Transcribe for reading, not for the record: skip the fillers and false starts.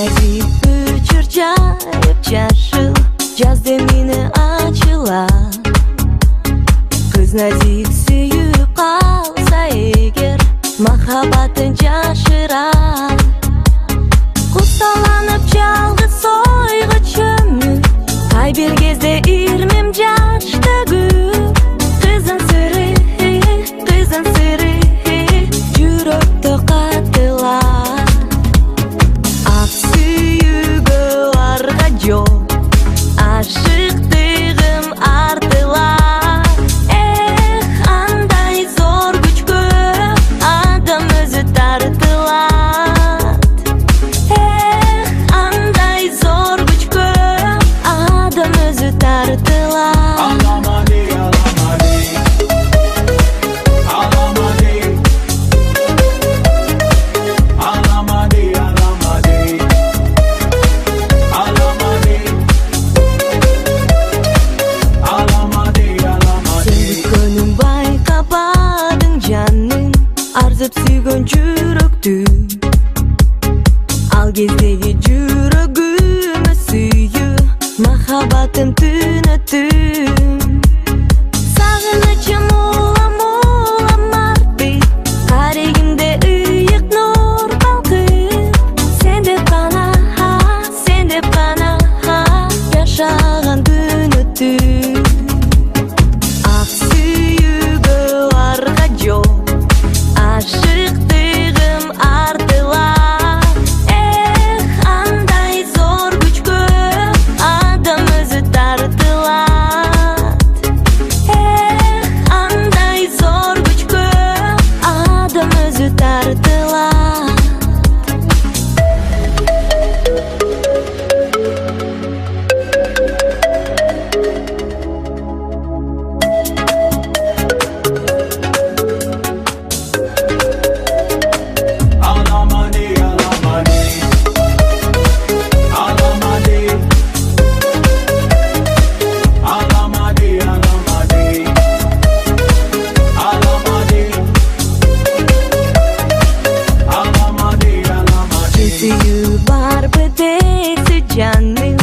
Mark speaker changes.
Speaker 1: Kıznazi uçur cayıp yaşıl Caz demini açıla Kıznazi suyup kalsa eğer Mahabatın caşırar Kustalanıp çalgı soygu çömü Ay bir gezde irmim caşta gül Kızın sırrı, kızın sırrı Жүрөктө катылар Ак сүйүүгө арга жок Ашыктыгым артылар Эх, андай зор күчкө адам өзү тартылат Эх, андай зор күчкө адам өзү тартылат
Speaker 2: Аламады, аламады
Speaker 1: Арзып сүйгөн жүрөктү Ал кездеги жүрөгүмө сүйүү Махабатым түнөттүм Сагынычым улам улам артып Карегимде ыйык нур балкып Сен деп гана жашаган күн өттү Ак сүйүүгө арга жок Ашыктыгым артылар Эх, андай зор күчкө адам өзү тартылат Эх, андай зор күчкө адам өзү тартылат Сүйүү бар бедексі жаным